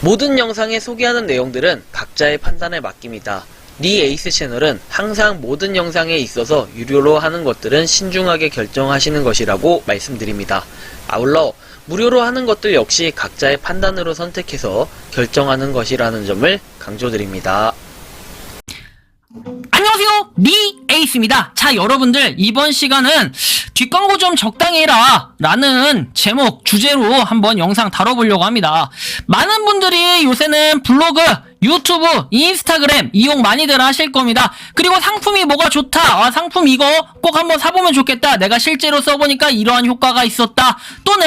모든 영상에 소개하는 내용들은 각자의 판단에 맡깁니다. 니 에이스 채널은 항상 모든 영상에 있어서 유료로 하는 것들은 신중하게 결정하시는 것이라고 말씀드립니다. 아울러 무료로 하는 것들 역시 각자의 판단으로 선택해서 결정하는 것이라는 점을 강조드립니다. 안녕하세요, 니 에이스입니다. 자, 여러분들, 이번 시간은 뒷광고 좀 적당히 해라 라는 제목 주제로 한번 영상 다뤄보려고 합니다. 많은 분들이 요새는 블로그, 유튜브, 인스타그램 이용 많이들 하실 겁니다. 그리고 상품이 뭐가 좋다, 상품 이거 꼭 한번 사보면 좋겠다, 내가 실제로 써보니까 이러한 효과가 있었다, 또는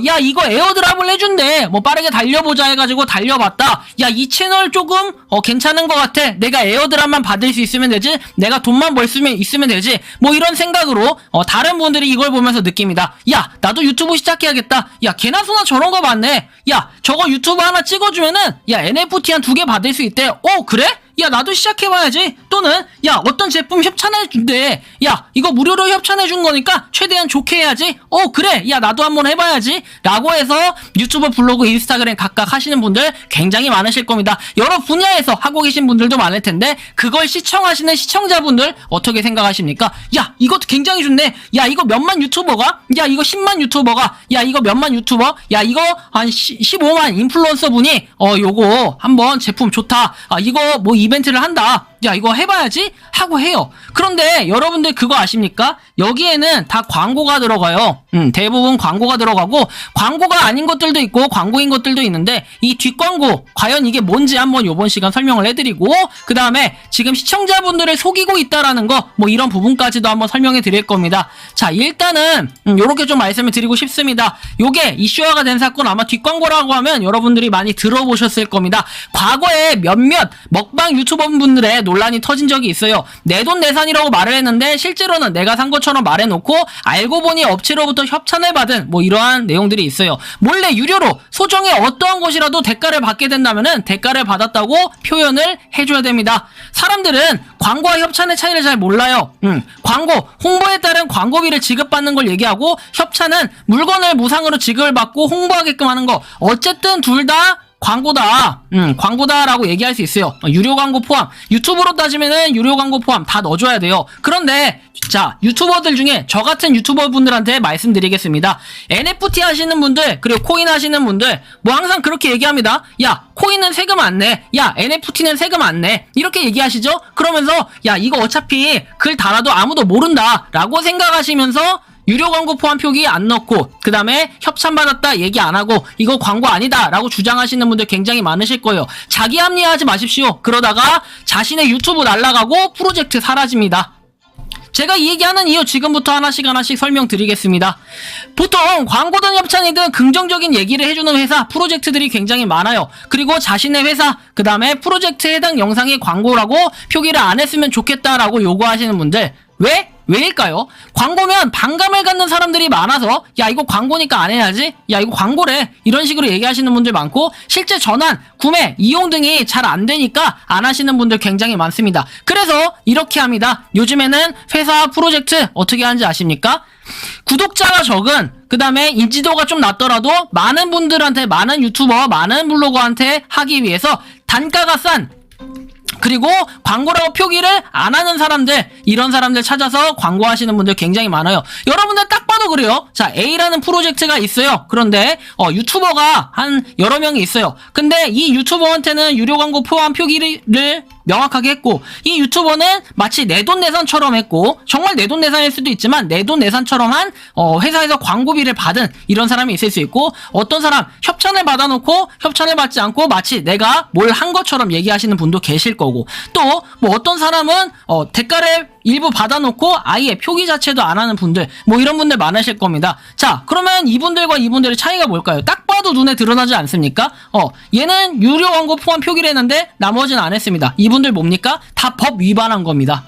야 이거 에어드랍을 해준대, 뭐 빠르게 달려보자 해가지고 달려봤다, 야 이 채널 조금 괜찮은 것 같아, 내가 에어드랍만 받을 수 있으면 되지, 내가 돈만 벌 수 있으면 되지, 뭐 이런 생각으로 다른 분들이 이걸 보면서 느낍니다. 야 나도 유튜브 시작해야겠다, 야 걔나 소나 저런 거 봤네, 야 저거 유튜브 하나 찍어주면은 야 NFT 한 2개 받을 수 있대. 그래? 야 나도 시작해봐야지. 또는 야 어떤 제품 협찬해준대, 야 이거 무료로 협찬해준 거니까 최대한 좋게 해야지. 그래, 야 나도 한번 해봐야지 라고 해서 유튜브, 블로그, 인스타그램 각각 하시는 분들 굉장히 많으실 겁니다. 여러 분야에서 하고 계신 분들도 많을 텐데, 그걸 시청하시는 시청자분들 어떻게 생각하십니까? 야 이것도 굉장히 좋네, 야 이거 몇만 유튜버가, 야 이거 10만 유튜버가, 야 이거 몇만 유튜버, 야 이거 한 15만 인플루언서 분이 요거 한번 제품 좋다, 이거 뭐 이벤트를 한다, 야 이거 해봐야지 하고 해요. 그런데 여러분들 그거 아십니까? 여기에는 다 광고가 들어가요. 대부분 광고가 들어가고, 광고가 아닌 것들도 있고 광고인 것들도 있는데, 이 뒷광고 과연 이게 뭔지 한번 요번 시간 설명을 해드리고, 그 다음에 지금 시청자분들을 속이고 있다라는 거, 뭐 이런 부분까지도 한번 설명해 드릴 겁니다. 자, 일단은 요렇게 좀 말씀을 드리고 싶습니다. 요게 이슈화가 된 사건, 아마 뒷광고라고 하면 여러분들이 많이 들어보셨을 겁니다. 과거에 몇몇 먹방 유튜버분들의 논란이 터진 적이 있어요. 내돈내산이라고 말을 했는데 실제로는 내가 산 것처럼 말해놓고 알고 보니 업체로부터 협찬을 받은 뭐 이러한 내용들이 있어요. 몰래 유료로 소정의 어떠한 곳이라도 대가를 받게 된다면은 대가를 받았다고 표현을 해줘야 됩니다. 사람들은 광고와 협찬의 차이를 잘 몰라요. 광고, 홍보에 따른 광고비를 지급받는 걸 얘기하고, 협찬은 물건을 무상으로 지급을 받고 홍보하게끔 하는 거, 어쨌든 둘 다 광고다. 광고다라고 얘기할 수 있어요. 유료 광고 포함, 유튜브로 따지면은 유료 광고 포함 다 넣어줘야 돼요. 그런데 자, 유튜버들 중에 저 같은 유튜버 분들한테 말씀드리겠습니다. NFT 하시는 분들, 그리고 코인 하시는 분들 뭐 항상 그렇게 얘기합니다. 야 코인은 세금 안 내, 야 NFT는 세금 안 내, 이렇게 얘기하시죠. 그러면서 야 이거 어차피 글 달아도 아무도 모른다 라고 생각하시면서 유료 광고 포함 표기 안 넣고, 그 다음에 협찬받았다 얘기 안 하고 이거 광고 아니다 라고 주장하시는 분들 굉장히 많으실 거예요. 자기 합리화하지 마십시오. 그러다가 자신의 유튜브 날라가고 프로젝트 사라집니다. 제가 이 얘기하는 이유 지금부터 하나씩 설명드리겠습니다. 보통 광고든 협찬이든 긍정적인 얘기를 해주는 회사, 프로젝트들이 굉장히 많아요. 그리고 자신의 회사, 그 다음에 프로젝트에 해당 영상이 광고라고 표기를 안 했으면 좋겠다라고 요구하시는 분들, 왜일까요? 광고면 반감을 갖는 사람들이 많아서 야 이거 광고니까 안 해야지, 야 이거 광고래, 이런 식으로 얘기하시는 분들 많고, 실제 전환, 구매, 이용 등이 잘 안 되니까 안 하시는 분들 굉장히 많습니다. 그래서 이렇게 합니다. 요즘에는 회사 프로젝트 어떻게 하는지 아십니까? 구독자가 적은, 그 다음에 인지도가 좀 낮더라도 많은 분들한테, 많은 유튜버, 많은 블로거한테 하기 위해서 단가가 싼, 그리고 광고라고 표기를 안 하는 사람들, 이런 사람들 찾아서 광고하시는 분들 굉장히 많아요. 여러분들 딱 봐도 그래요. 자, A라는 프로젝트가 있어요. 그런데 유튜버가 한 여러 명이 있어요. 근데 이 유튜버한테는 유료 광고 포함 표기를 명확하게 했고, 이 유튜버는 마치 내돈내산처럼 했고, 정말 내돈내산일 수도 있지만 내돈내산처럼 한 회사에서 광고비를 받은 이런 사람이 있을 수 있고, 어떤 사람 협찬을 받아놓고 협찬을 받지 않고 마치 내가 뭘 한 것처럼 얘기하시는 분도 계실 거고, 또 뭐 어떤 사람은 대가를 일부 받아놓고 아예 표기 자체도 안 하는 분들, 뭐 이런 분들 많으실 겁니다. 자, 그러면 이분들과 이분들의 차이가 뭘까요? 딱 봐도 눈에 드러나지 않습니까? 얘는 유료 광고 포함 표기를 했는데 나머지는 안 했습니다. 이분들 뭡니까? 다 법 위반한 겁니다.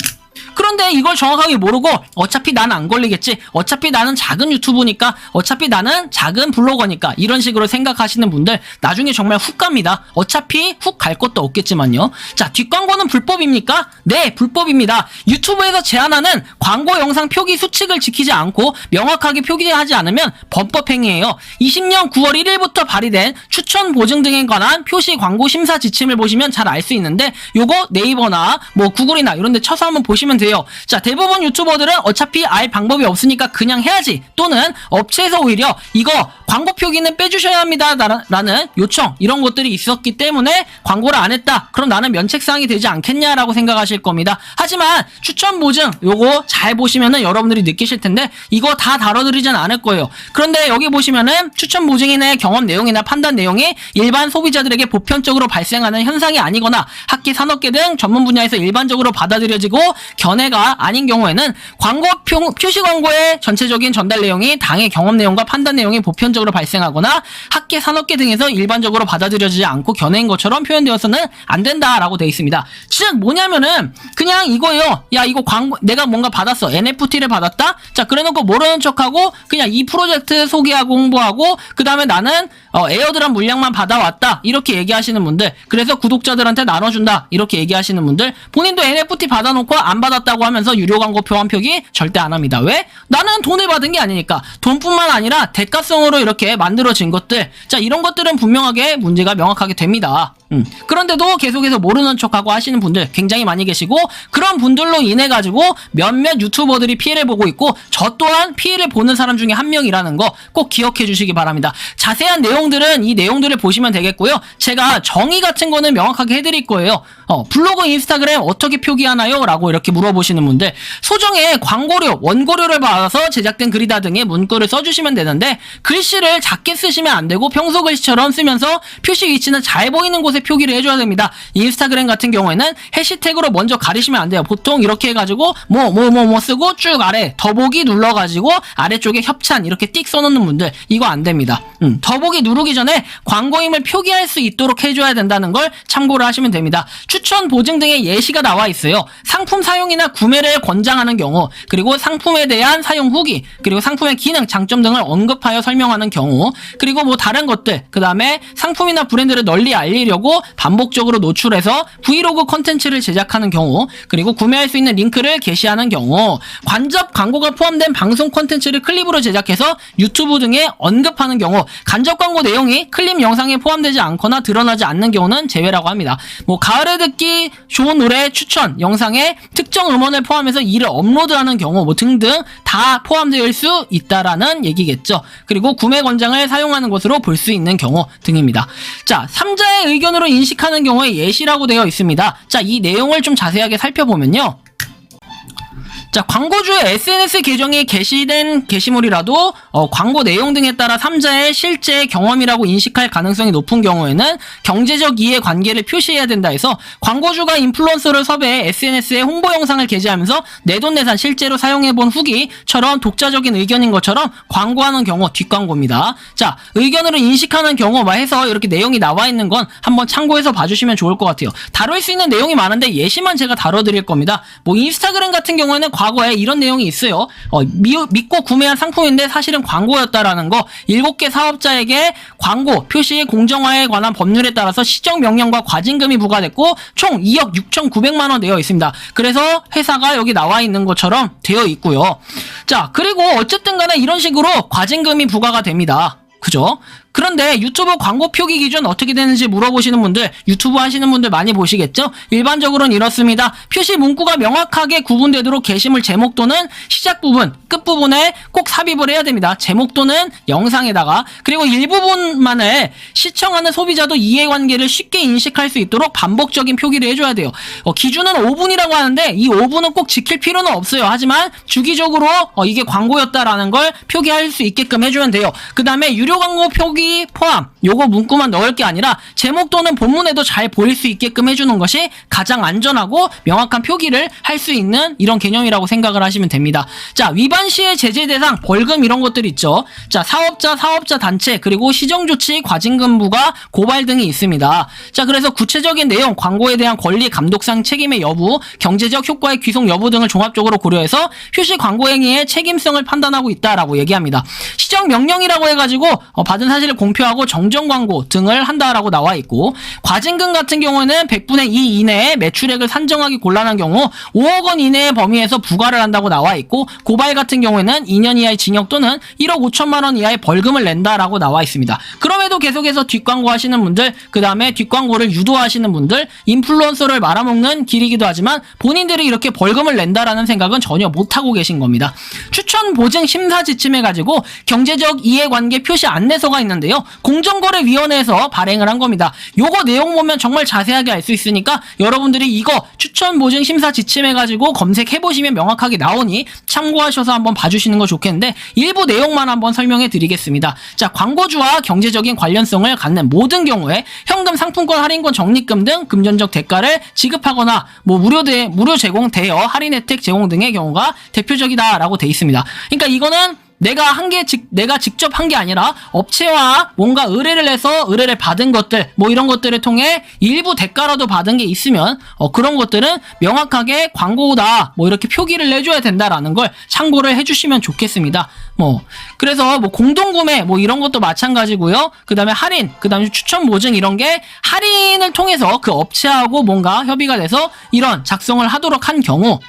그런데 이걸 정확하게 모르고 어차피 난 안 걸리겠지, 어차피 나는 작은 유튜브니까, 어차피 나는 작은 블로거니까 이런 식으로 생각하시는 분들 나중에 정말 훅 갑니다. 어차피 훅 갈 것도 없겠지만요. 자, 뒷광고는 불법입니까? 네, 불법입니다. 유튜브에서 제한하는 광고 영상 표기 수칙을 지키지 않고 명확하게 표기하지 않으면 범법행위예요. 20년 9월 1일부터 발의된 추천 보증 등에 관한 표시 광고 심사 지침을 보시면 잘 알 수 있는데, 요거 네이버나 뭐 구글이나 이런 데 쳐서 한번 보시면 돼요. 자, 대부분 유튜버들은 어차피 알 방법이 없으니까 그냥 해야지, 또는 업체에서 오히려 이거 광고 표기는 빼주셔야 합니다 라는 요청, 이런 것들이 있었기 때문에 광고를 안 했다. 그럼 나는 면책사항이 되지 않겠냐라고 생각하실 겁니다. 하지만 추천 보증 요거 잘 보시면은 여러분들이 느끼실 텐데 이거 다 다뤄드리진 않을 거예요. 그런데 여기 보시면은 추천 보증인의 경험 내용이나 판단 내용이 일반 소비자들에게 보편적으로 발생하는 현상이 아니거나 학계, 산업계 등 전문 분야에서 일반적으로 받아들여지고 견해가 아닌 경우에는 광고 표시 광고의 전체적인 전달 내용이 당의 경험 내용과 판단 내용이 보편적으로 발생하거나 학계, 산업계 등에서 일반적으로 받아들여지지 않고 견해인 것처럼 표현되어서는 안 된다라고 되어 있습니다. 즉 뭐냐면은 그냥 이거예요. 야, 이거 광고 내가 뭔가 받았어, NFT를 받았다. 자, 그래놓고 모르는 척하고 그냥 이 프로젝트 소개하고 홍보하고 그 다음에 나는 에어드랍 물량만 받아왔다 이렇게 얘기하시는 분들, 그래서 구독자들한테 나눠준다 이렇게 얘기하시는 분들, 본인도 NFT 받아놓고 안 받았다고 하면서 유료 광고 표한 표기 절대 안 합니다. 왜? 나는 돈을 받은 게 아니니까. 돈뿐만 아니라 대가성으로 이렇게 만들어진 것들, 자, 이런 것들은 분명하게 문제가 명확하게 됩니다. 그런데도 계속해서 모르는 척하고 하시는 분들 굉장히 많이 계시고, 그런 분들로 인해 가지고 몇몇 유튜버들이 피해를 보고 있고, 저 또한 피해를 보는 사람 중에 한 명이라는 거 꼭 기억해 주시기 바랍니다. 자세한 내용들은 이 내용들을 보시면 되겠고요. 제가 정의 같은 거는 명확하게 해드릴 거예요. 블로그, 인스타그램 어떻게 표기하나요? 라고 이렇게 물어보시는 분들, 소정의 광고료, 원고료를 받아서 제작된 글이다 등의 문구를 써주시면 되는데, 글씨를 작게 쓰시면 안 되고 평소 글씨처럼 쓰면서 표시 위치는 잘 보이는 곳에 표기를 해줘야 됩니다. 인스타그램 같은 경우에는 해시태그로 먼저 가리시면 안 돼요. 보통 이렇게 해가지고 뭐 쓰고 쭉 아래 더보기 눌러가지고 아래쪽에 협찬 이렇게 띡 써놓는 분들, 이거 안 됩니다. 더보기 누르기 전에 광고임을 표기할 수 있도록 해줘야 된다는 걸 참고를 하시면 됩니다. 추천 보증 등의 예시가 나와 있어요. 상품 사용이나 구매를 권장하는 경우, 그리고 상품에 대한 사용 후기, 그리고 상품의 기능, 장점 등을 언급하여 설명하는 경우, 그리고 뭐 다른 것들, 그 다음에 상품이나 브랜드를 널리 알리려고 반복적으로 노출해서 브이로그 컨텐츠를 제작하는 경우, 그리고 구매할 수 있는 링크를 게시하는 경우, 간접 광고가 포함된 방송 컨텐츠를 클립으로 제작해서 유튜브 등에 언급하는 경우, 간접 광고 내용이 클립 영상에 포함되지 않거나 드러나지 않는 경우는 제외라고 합니다. 뭐 가을에 듣기 좋은 노래 추천 영상에 특정 음원을 포함해서 이를 업로드하는 경우 뭐 등등 다 포함될 수 있다라는 얘기겠죠. 그리고 구매 권장을 사용하는 것으로 볼 수 있는 경우 등입니다. 자, 3자의 의견으로 인식하는 경우에 예시라고 되어 있습니다. 자, 이 내용을 좀 자세하게 살펴보면요. 자, 광고주의 SNS 계정에 게시된 게시물이라도 광고 내용 등에 따라 3자의 실제 경험이라고 인식할 가능성이 높은 경우에는 경제적 이해 관계를 표시해야 된다 해서, 광고주가 인플루언서를 섭외해 SNS에 홍보 영상을 게재하면서 내돈내산 실제로 사용해본 후기처럼 독자적인 의견인 것처럼 광고하는 경우 뒷광고입니다. 자, 의견으로 인식하는 경우 해서 이렇게 내용이 나와 있는 건 한번 참고해서 봐주시면 좋을 것 같아요. 다룰 수 있는 내용이 많은데 예시만 제가 다뤄드릴 겁니다. 뭐 인스타그램 같은 경우에는 과거에 이런 내용이 있어요. 믿고 구매한 상품인데 사실은 광고였다라는 거, 7개 사업자에게 광고 표시의 공정화에 관한 법률에 따라서 시정명령과 과징금이 부과됐고 총 2억 6,900만 원 되어 있습니다. 그래서 회사가 여기 나와 있는 것처럼 되어 있고요. 자, 그리고 어쨌든 간에 이런 식으로 과징금이 부과가 됩니다. 그죠? 그런데 유튜브 광고 표기 기준 어떻게 되는지 물어보시는 분들, 유튜브 하시는 분들 많이 보시겠죠? 일반적으로는 이렇습니다. 표시 문구가 명확하게 구분되도록 게시물 제목 또는 시작 부분, 끝 부분에 꼭 삽입을 해야 됩니다. 제목 또는 영상에다가. 그리고 일부분만을 시청하는 소비자도 이해관계를 쉽게 인식할 수 있도록 반복적인 표기를 해줘야 돼요. 기준은 5분이라고 하는데 이 5분은 꼭 지킬 필요는 없어요. 하지만 주기적으로 이게 광고였다라는 걸 표기할 수 있게끔 해주면 돼요. 그 다음에 유료 광고 표기 표기 포함 요거 문구만 넣을 게 아니라 제목 또는 본문에도 잘 보일 수 있게끔 해주는 것이 가장 안전하고 명확한 표기를 할 수 있는 이런 개념이라고 생각을 하시면 됩니다. 자, 위반 시의 제재 대상, 벌금 이런 것들 있죠. 자, 사업자 단체, 그리고 시정조치, 과징금부가 고발 등이 있습니다. 자, 그래서 구체적인 내용, 광고에 대한 권리, 감독상 책임의 여부, 경제적 효과의 귀속 여부 등을 종합적으로 고려해서 표시 광고 행위의 책임성을 판단하고 있다라고 얘기합니다. 시정 명령이라고 해가지고 받은 사실을 공표하고 정정 광고 등을 한다라고 나와 있고, 과징금 같은 경우에는 100분의 2 이내에 매출액을 산정하기 곤란한 경우 5억 원 이내의 범위에서 부과를 한다고 나와 있고, 고발 같은 경우에는 2년 이하의 징역 또는 1억 5천만 원 이하의 벌금을 낸다라고 나와 있습니다. 그럼에도 계속해서 뒷광고 하시는 분들, 그 다음에 뒷광고를 유도하시는 분들, 인플루언서를 말아먹는 길이기도 하지만 본인들이 이렇게 벌금을 낸다라는 생각은 전혀 못하고 계신 겁니다. 추천 보증 심사 지침해가지고 경제적 이해관계 표시 안내서가 있는데요. 공정거래위원회에서 발행을 한 겁니다. 요거 내용 보면 정말 자세하게 알 수 있으니까 여러분들이 이거 추천 보증 심사 지침해가지고 검색해보시면 명확하게 나오니 참고하셔서 한번 봐주시는 거 좋겠는데, 일부 내용만 한번 설명해 드리겠습니다. 자, 광고주와 경제적인 관련성을 갖는 모든 경우에 현금, 상품권, 할인권, 적립금 등 금전적 대가를 지급하거나 무료 제공, 대여, 할인 혜택 제공 등의 경우가 대표적이다라고 돼 있습니다. 그러니까 이거는 내가 직접 한 게 아니라 업체와 뭔가 의뢰를 해서 의뢰를 받은 것들, 이런 것들을 통해 일부 대가라도 받은 게 있으면 그런 것들은 명확하게 광고다 이렇게 표기를 해줘야 된다라는 걸 참고를 해주시면 좋겠습니다. 그래서 공동구매 이런 것도 마찬가지고요. 그 다음에 할인, 그 다음에 추천 보증 이런 게 할인을 통해서 그 업체하고 뭔가 협의가 돼서 이런 작성을 하도록 한 경우,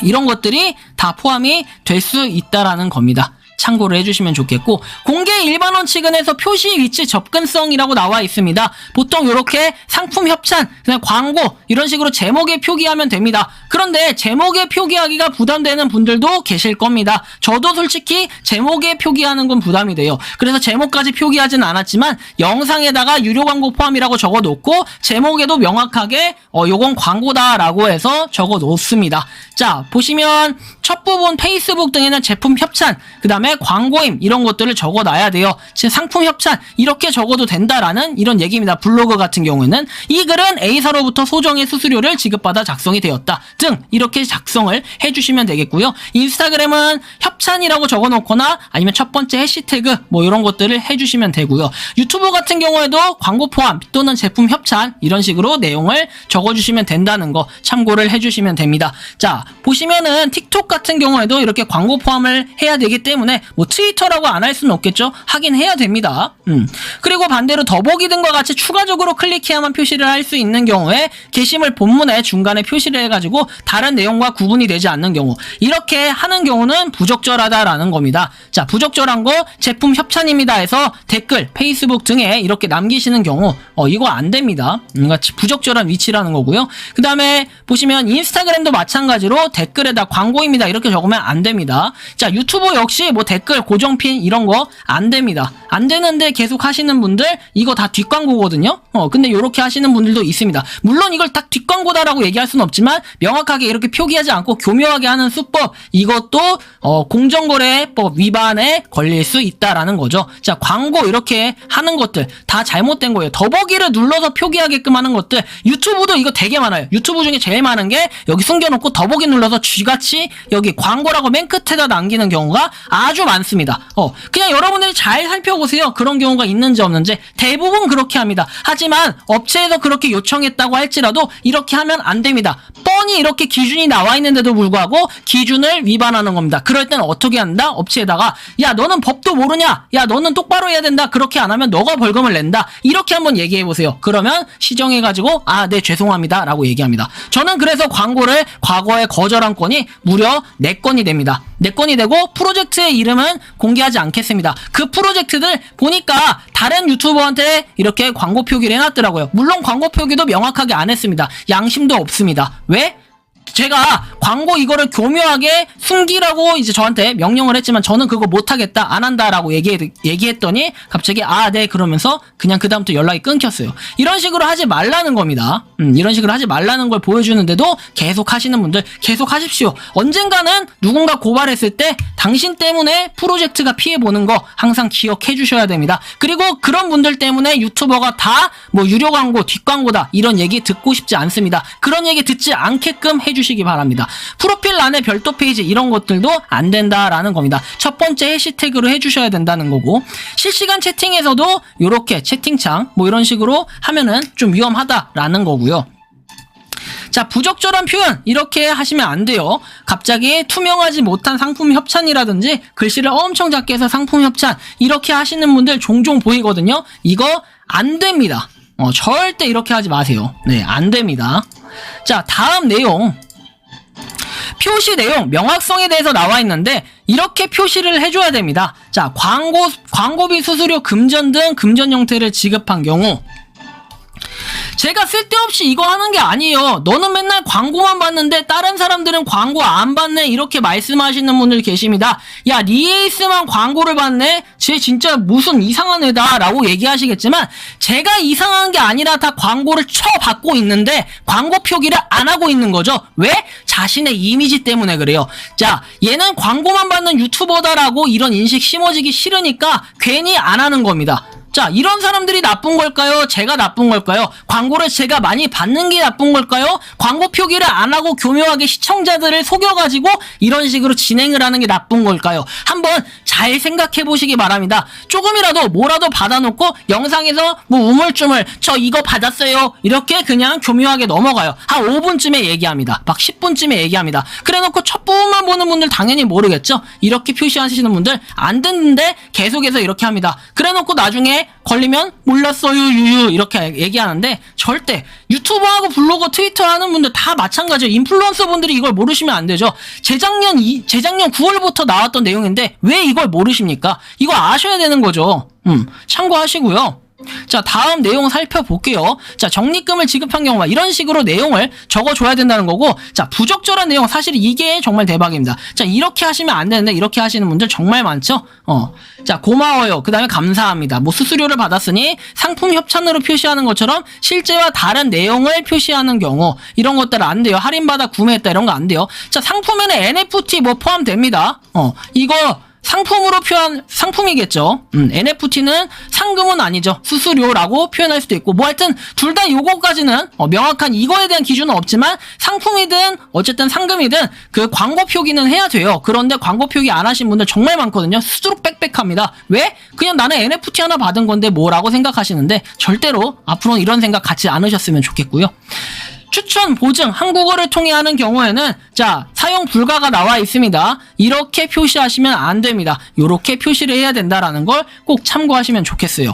이런 것들이 다 포함이 될 수 있다라는 겁니다. 참고를 해주시면 좋겠고, 공개 일반 원칙은에서 표시 위치 접근성이라고 나와 있습니다. 보통 이렇게 상품 협찬, 그냥 광고 이런 식으로 제목에 표기하면 됩니다. 그런데 제목에 표기하기가 부담되는 분들도 계실 겁니다. 저도 솔직히 제목에 표기하는 건 부담이 돼요. 그래서 제목까지 표기하지는 않았지만 영상에다가 유료 광고 포함이라고 적어 놓고 제목에도 명확하게 요건 광고다라고 해서 적어 놓습니다. 자, 보시면 첫 부분 페이스북 등에는 제품 협찬, 그 다음에 광고임 이런 것들을 적어놔야 돼요. 지금 상품 협찬 이렇게 적어도 된다라는 이런 얘기입니다. 블로그 같은 경우에는 이 글은 A사로부터 소정의 수수료를 지급받아 작성이 되었다 등 이렇게 작성을 해주시면 되겠고요. 인스타그램은 협찬이라고 적어놓거나 아니면 첫 번째 해시태그 이런 것들을 해주시면 되고요. 유튜브 같은 경우에도 광고 포함 또는 제품 협찬 이런 식으로 내용을 적어주시면 된다는 거 참고를 해주시면 됩니다. 자, 보시면은 틱톡 같은 경우에도 이렇게 광고 포함을 해야 되기 때문에 트위터라고 안 할 수는 없겠죠. 하긴 해야 됩니다. 그리고 반대로 더보기 등과 같이 추가적으로 클릭해야만 표시를 할 수 있는 경우에 게시물 본문에 중간에 표시를 해가지고 다른 내용과 구분이 되지 않는 경우, 이렇게 하는 경우는 부적절하다라는 겁니다. 자, 부적절한 거 제품 협찬입니다 해서 댓글 페이스북 등에 이렇게 남기시는 경우 이거 안 됩니다. 그러니까 부적절한 위치라는 거고요. 그 다음에 보시면 인스타그램도 마찬가지로 댓글에다 광고입니다 이렇게 적으면 안 됩니다. 자, 유튜브 역시 댓글 고정핀 이런 거 안 됩니다. 안 되는데 계속 하시는 분들 이거 다 뒷광고거든요. 근데 이렇게 하시는 분들도 있습니다. 물론 이걸 딱 뒷광고다라고 얘기할 수는 없지만 명확하게 이렇게 표기하지 않고 교묘하게 하는 수법, 이것도 공정거래법 위반에 걸릴 수 있다라는 거죠. 자, 광고 이렇게 하는 것들 다 잘못된 거예요. 더보기를 눌러서 표기하게끔 하는 것들, 유튜브도 이거 되게 많아요. 유튜브 중에 제일 많은 게 여기 숨겨놓고 더보기 눌러서 쥐같이 여기 광고라고 맨 끝에다 남기는 경우가 아주 많습니다. 그냥 여러분들이 잘 살펴보세요. 그런 경우가 있는지 없는지. 대부분 그렇게 합니다. 하지만 업체에서 그렇게 요청했다고 할지라도 이렇게 하면 안 됩니다. 뻔히 이렇게 기준이 나와 있는데도 불구하고 기준을 위반하는 겁니다. 그럴 땐 어떻게 한다? 업체에다가 야, 너는 법도 모르냐? 야, 너는 똑바로 해야 된다. 그렇게 안 하면 너가 벌금을 낸다. 이렇게 한번 얘기해보세요. 그러면 시정해가지고 네, 죄송합니다 라고 얘기합니다. 저는 그래서 광고를 과거에 거절한 건이 무려 4건이 됩니다. 4건이 되고 프로젝트의 이름은 공개하지 않겠습니다. 그 프로젝트들 보니까 다른 유튜버한테 이렇게 광고 표기를 해놨더라고요. 물론 광고 표기도 명확하게 안 했습니다. 양심도 없습니다. 왜? 제가 광고 이거를 교묘하게 숨기라고 이제 저한테 명령을 했지만 저는 그거 못하겠다, 안 한다라고 얘기했더니 갑자기 네 그러면서 그냥 그다음부터 연락이 끊겼어요. 이런 식으로 하지 말라는 겁니다. 이런 식으로 하지 말라는 걸 보여주는데도 계속 하시는 분들 계속 하십시오. 언젠가는 누군가 고발했을 때 당신 때문에 프로젝트가 피해보는 거 항상 기억해 주셔야 됩니다. 그리고 그런 분들 때문에 유튜버가 다 뭐 유료 광고, 뒷광고다 이런 얘기 듣고 싶지 않습니다. 그런 얘기 듣지 않게끔 해주시기 바랍니다. 프로필 안에 별도 페이지 이런 것들도 안 된다라는 겁니다. 첫 번째 해시태그로 해주셔야 된다는 거고, 실시간 채팅에서도 이렇게 채팅창 뭐 이런 식으로 하면은 좀 위험하다라는 거고요. 자, 부적절한 표현 이렇게 하시면 안 돼요. 갑자기 투명하지 못한 상품 협찬이라든지 글씨를 엄청 작게 해서 상품 협찬 이렇게 하시는 분들 종종 보이거든요. 이거 안 됩니다. 절대 이렇게 하지 마세요. 네, 안 됩니다. 자, 다음 내용. 표시 내용, 명확성에 대해서 나와 있는데 이렇게 표시를 해줘야 됩니다. 자, 광고비 수수료 금전 등 금전 형태를 지급한 경우, 제가 쓸데없이 이거 하는 게 아니에요. 너는 맨날 광고만 봤는데 다른 사람들은 광고 안 봤네 이렇게 말씀하시는 분들 계십니다. 야, 리에이스만 광고를 봤네? 쟤 진짜 무슨 이상한 애다 라고 얘기하시겠지만 제가 이상한 게 아니라 다 광고를 쳐받고 있는데 광고 표기를 안 하고 있는 거죠. 왜? 자신의 이미지 때문에 그래요. 자, 얘는 광고만 받는 유튜버다라고 이런 인식 심어지기 싫으니까 괜히 안 하는 겁니다. 자, 이런 사람들이 나쁜 걸까요? 제가 나쁜 걸까요? 광고를 제가 많이 받는 게 나쁜 걸까요? 광고 표기를 안 하고 교묘하게 시청자들을 속여가지고 이런 식으로 진행을 하는 게 나쁜 걸까요? 한번 잘 생각해 보시기 바랍니다. 조금이라도 뭐라도 받아놓고 영상에서 뭐 우물쭈물 저 이거 받았어요 이렇게 그냥 교묘하게 넘어가요. 한 5분쯤에 얘기합니다. 막 10분쯤에 얘기합니다. 그래놓고 첫 부분만 보는 분들 당연히 모르겠죠? 이렇게 표시하시는 분들 안 듣는데 계속해서 이렇게 합니다. 그래놓고 나중에 걸리면 몰랐어요 유유 이렇게 얘기하는데, 절대 유튜버하고 블로거, 트위터 하는 분들 다 마찬가지예요. 인플루언서 분들이 이걸 모르시면 안 되죠. 재작년 9월부터 나왔던 내용인데 왜 이걸 모르십니까? 이거 아셔야 되는 거죠. 참고하시고요. 자, 다음 내용 살펴볼게요. 자, 적립금을 지급한 경우가 이런 식으로 내용을 적어줘야 된다는 거고, 자, 부적절한 내용, 사실 이게 정말 대박입니다. 자, 이렇게 하시면 안 되는데 이렇게 하시는 분들 정말 많죠? 자, 고마워요. 그 다음에 감사합니다. 뭐 수수료를 받았으니 상품 협찬으로 표시하는 것처럼 실제와 다른 내용을 표시하는 경우 이런 것들 안 돼요. 할인받아 구매했다 이런 거 안 돼요. 자, 상품에는 NFT 뭐 포함됩니다. 이거 상품으로 표현, 상품이겠죠. NFT는 상금은 아니죠. 수수료라고 표현할 수도 있고, 뭐 하여튼, 둘 다 요거까지는, 명확한 이거에 대한 기준은 없지만, 상품이든, 어쨌든 상금이든, 그 광고 표기는 해야 돼요. 그런데 광고 표기 안 하신 분들 정말 많거든요. 수두룩 빽빽합니다. 왜? 그냥 나는 NFT 하나 받은 건데 뭐라고 생각하시는데, 절대로 앞으로는 이런 생각 갖지 않으셨으면 좋겠고요. 추천, 보증, 한국어를 통해 하는 경우에는 자, 사용 불가가 나와 있습니다. 이렇게 표시하시면 안 됩니다. 이렇게 표시를 해야 된다라는 걸 꼭 참고하시면 좋겠어요.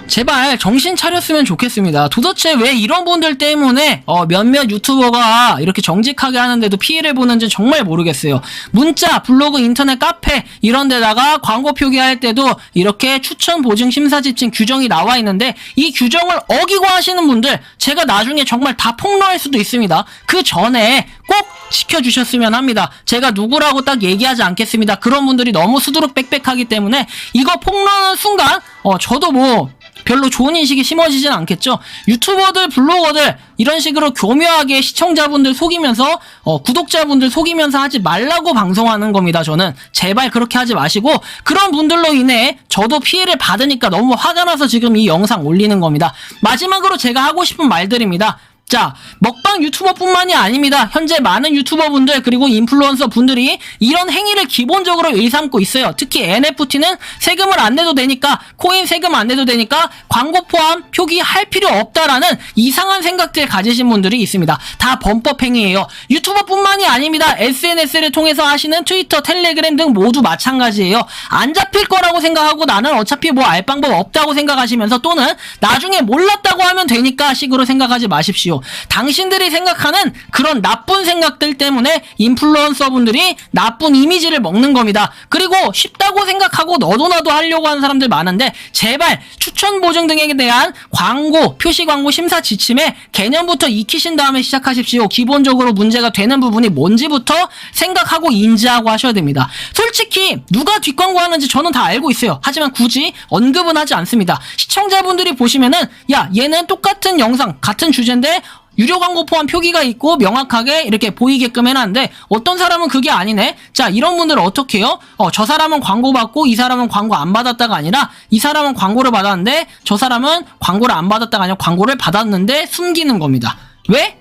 제발 정신 차렸으면 좋겠습니다. 도대체 왜 이런 분들 때문에 몇몇 유튜버가 이렇게 정직하게 하는데도 피해를 보는지 정말 모르겠어요. 문자, 블로그, 인터넷, 카페 이런 데다가 광고 표기할 때도 이렇게 추천, 보증, 심사, 지침 규정이 나와 있는데 이 규정을 어기고 하시는 분들 제가 나중에 정말 다 폭로할 수도 있습니다. 그 전에 꼭 지켜주셨으면 합니다. 제가 누구라고 딱 얘기하지 않겠습니다. 그런 분들이 너무 수두룩 빽빽하기 때문에 이거 폭로하는 순간 저도 뭐 별로 좋은 인식이 심어지진 않겠죠. 유튜버들, 블로거들 이런 식으로 교묘하게 시청자분들 속이면서 구독자분들 속이면서 하지 말라고 방송하는 겁니다. 저는 제발 그렇게 하지 마시고, 그런 분들로 인해 저도 피해를 받으니까 너무 화가 나서 지금 이 영상 올리는 겁니다. 마지막으로 제가 하고 싶은 말들입니다. 자, 먹방 유튜버뿐만이 아닙니다. 현재 많은 유튜버분들 그리고 인플루언서 분들이 이런 행위를 기본적으로 일삼고 있어요. 특히 NFT는 세금을 안 내도 되니까, 코인 세금 안 내도 되니까 광고 포함 표기할 필요 없다라는 이상한 생각들 가지신 분들이 있습니다. 다 범법 행위예요. 유튜버뿐만이 아닙니다. SNS를 통해서 하시는 트위터, 텔레그램 등 모두 마찬가지예요. 안 잡힐 거라고 생각하고 나는 어차피 뭐 알 방법 없다고 생각하시면서, 또는 나중에 몰랐다고 하면 되니까 식으로 생각하지 마십시오. 마십시오. 당신들이 생각하는 그런 나쁜 생각들 때문에 인플루언서분들이 나쁜 이미지를 먹는 겁니다. 그리고 쉽다고 생각하고 너도 나도 하려고 하는 사람들 많은데 제발 추천 보증 등에 대한 광고, 표시 광고 심사 지침에 개념부터 익히신 다음에 시작하십시오. 기본적으로 문제가 되는 부분이 뭔지부터 생각하고 인지하고 하셔야 됩니다. 솔직히 누가 뒷광고 하는지 저는 다 알고 있어요. 하지만 굳이 언급은 하지 않습니다. 시청자분들이 보시면은 야 얘는 똑같은 영상 같은 주제인데 유료 광고 포함 표기가 있고 명확하게 이렇게 보이게끔 해놨는데 어떤 사람은 그게 아니네. 자 이런 분들은 어떻게 해요? 저 사람은 광고 받고 이 사람은 광고 안 받았다가 아니라 이 사람은 광고를 받았는데 저 사람은 광고를 안 받았다가 아니라 광고를 받았는데 숨기는 겁니다. 왜?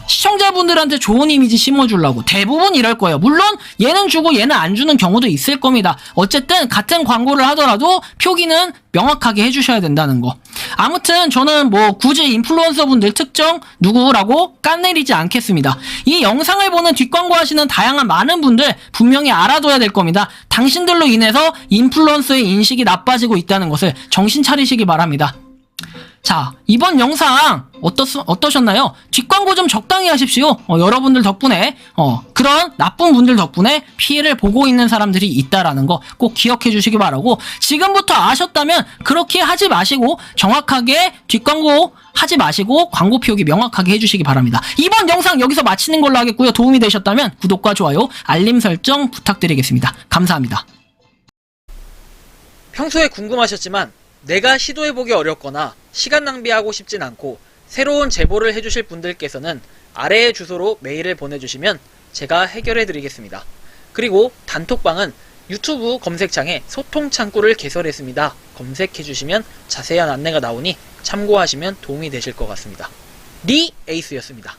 시청자분들한테 좋은 이미지 심어주려고. 대부분 이럴 거예요. 물론 얘는 주고 얘는 안 주는 경우도 있을 겁니다. 어쨌든 같은 광고를 하더라도 표기는 명확하게 해주셔야 된다는 거. 아무튼 저는 뭐 굳이 인플루언서분들 특정 누구라고 깐내리지 않겠습니다. 이 영상을 보는 뒷광고 하시는 다양한 많은 분들 분명히 알아둬야 될 겁니다. 당신들로 인해서 인플루언서의 인식이 나빠지고 있다는 것을 정신 차리시기 바랍니다. 자, 이번 영상 어떠셨나요? 뒷광고 좀 적당히 하십시오. 여러분들 덕분에 그런 나쁜 분들 덕분에 피해를 보고 있는 사람들이 있다라는 거 꼭 기억해 주시기 바라고, 지금부터 아셨다면 그렇게 하지 마시고 정확하게 뒷광고 하지 마시고 광고 표기 명확하게 해주시기 바랍니다. 이번 영상 여기서 마치는 걸로 하겠고요. 도움이 되셨다면 구독과 좋아요, 알림 설정 부탁드리겠습니다. 감사합니다. 평소에 궁금하셨지만 내가 시도해보기 어렵거나 시간 낭비하고 싶진 않고 새로운 제보를 해주실 분들께서는 아래의 주소로 메일을 보내주시면 제가 해결해드리겠습니다. 그리고 단톡방은 유튜브 검색창에 소통 창구를 개설했습니다. 검색해주시면 자세한 안내가 나오니 참고하시면 도움이 되실 것 같습니다. 리 에이스였습니다.